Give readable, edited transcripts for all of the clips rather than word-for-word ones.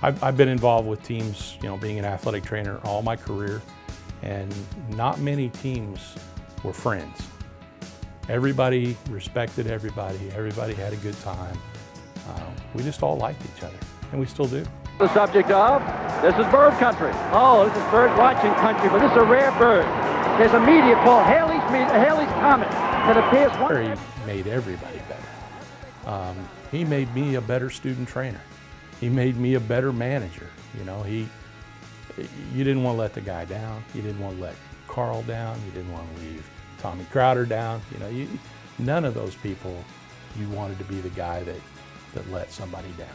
I've been involved with teams, being an athletic trainer all my career, and not many teams were friends. Everybody respected everybody. Everybody had a good time. We just all liked each other, and we still do. The subject of, this is bird country. Oh, this is bird watching country, but this is a rare bird. There's a meteor called Halley's Comet that appears one. He made everybody better. He made me a better student trainer. He made me a better manager. You didn't want to let the guy down. You didn't want to let Carl down. You didn't want to leave Tommy Crowder down. None of those people, you wanted to be the guy that let somebody down.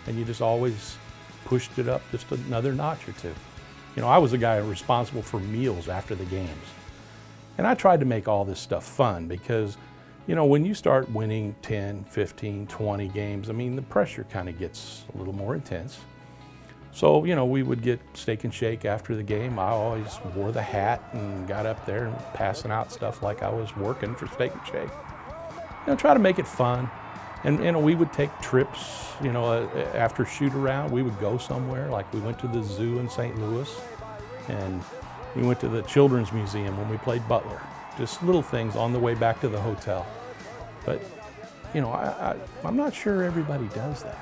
And you just always pushed it up just another notch or two. I was the guy responsible for meals after the games. And I tried to make all this stuff fun because, when you start winning 10, 15, 20 games, the pressure kind of gets a little more intense. So, we would get steak and shake after the game. I always wore the hat and got up there and passing out stuff like I was working for Steak and Shake. Try to make it fun. And we would take trips, after shoot around, we would go somewhere. Like we went to the zoo in St. Louis, and we went to the Children's Museum when we played Butler. Just little things on the way back to the hotel. But, I'm not sure everybody does that.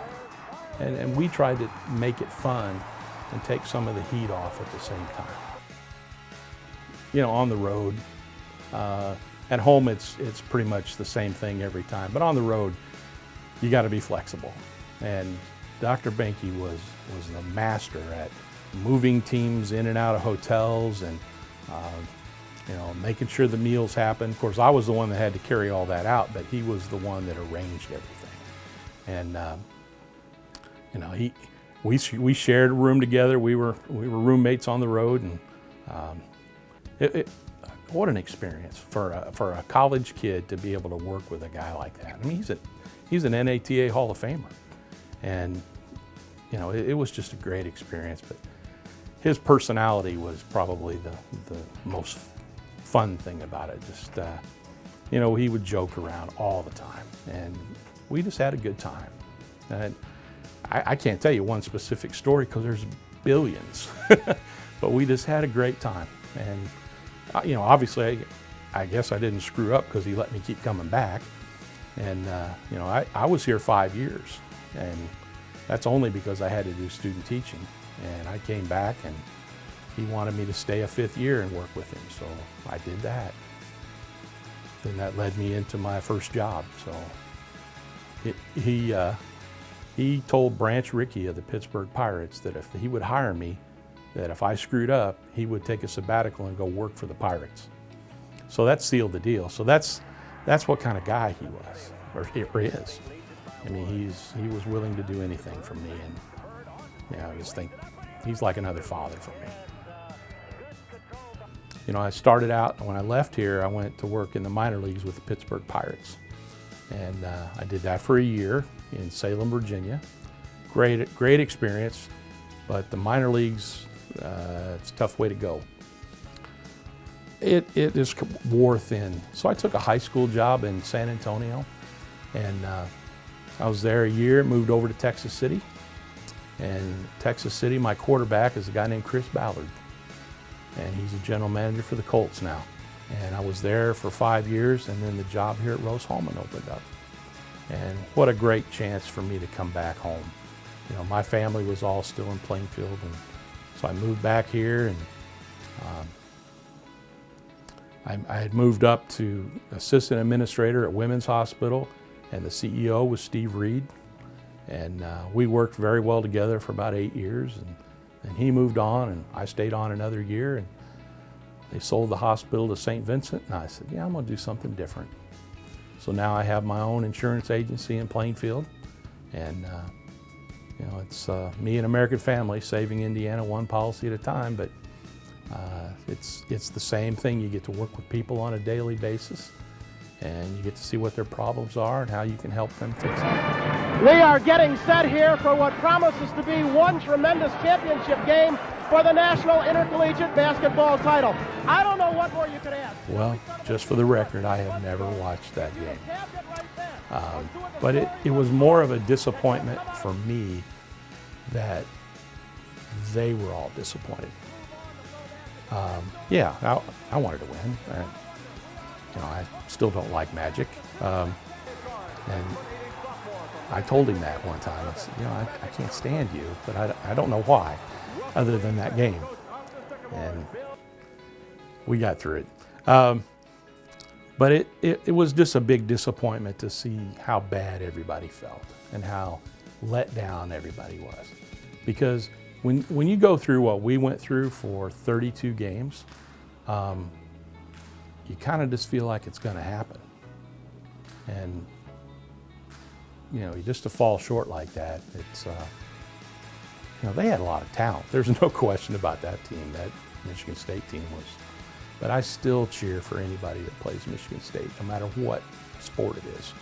And we tried to make it fun and take some of the heat off at the same time. On the road, at home it's pretty much the same thing every time. But on the road, you got to be flexible. And Dr. Benke was the master at moving teams in and out of hotels and, making sure the meals happened. Of course, I was the one that had to carry all that out, but he was the one that arranged everything. And, we shared a room together. We were roommates on the road, and what an experience for a college kid to be able to work with a guy like that. He's an NATA Hall of Famer, and it was just a great experience. But his personality was probably the most fun thing about it. Just he would joke around all the time, and we just had a good time. And I can't tell you one specific story because there's billions, but we just had a great time. And obviously, I guess I didn't screw up because he let me keep coming back. And I was here 5 years, and that's only because I had to do student teaching. And I came back, and he wanted me to stay a 5th year and work with him, so I did that. Then that led me into my first job. So he told Branch Rickey of the Pittsburgh Pirates that if he would hire me, that if I screwed up, he would take a sabbatical and go work for the Pirates. So that sealed the deal. So that's what kind of guy he was, or is. He was willing to do anything for me, and I just think he's like another father for me. I started out, when I left here, I went to work in the minor leagues with the Pittsburgh Pirates. And I did that for a year in Salem, Virginia. Great experience, but the minor leagues, it's a tough way to go. It is war thin. So I took a high school job in San Antonio, and I was there a year, moved over to Texas City. And Texas City, my quarterback is a guy named Chris Ballard, and he's a general manager for the Colts now. And I was there for 5 years, and then the job here at Rose-Hulman opened up. And what a great chance for me to come back home. My family was all still in Plainfield, and so I moved back here, and I had moved up to assistant administrator at Women's Hospital, and the CEO was Steve Reed. And we worked very well together for about 8 years, and he moved on, and I stayed on another year, and they sold the hospital to St. Vincent, and I said, yeah, I'm gonna do something different. So now I have my own insurance agency in Plainfield, and it's me and American Family saving Indiana one policy at a time, but it's the same thing. You get to work with people on a daily basis, and you get to see what their problems are and how you can help them fix them. We are getting set here for what promises to be one tremendous championship game for the National Intercollegiate Basketball title. I don't know what more you could ask. Well, just for the record, I have never watched that game. But it was more of a disappointment for me that they were all disappointed. Yeah, I wanted to win. I still don't like Magic. And I told him that one time. I said, I can't stand you, but I don't know why, other than that game. And we got through it. But it was just a big disappointment to see how bad everybody felt and how let down everybody was. Because when you go through what we went through for 32 games, you kind of just feel like it's going to happen. And, just to fall short like that, it's, they had a lot of talent. There's no question about that team, that Michigan State team was. But I still cheer for anybody that plays Michigan State, no matter what sport it is.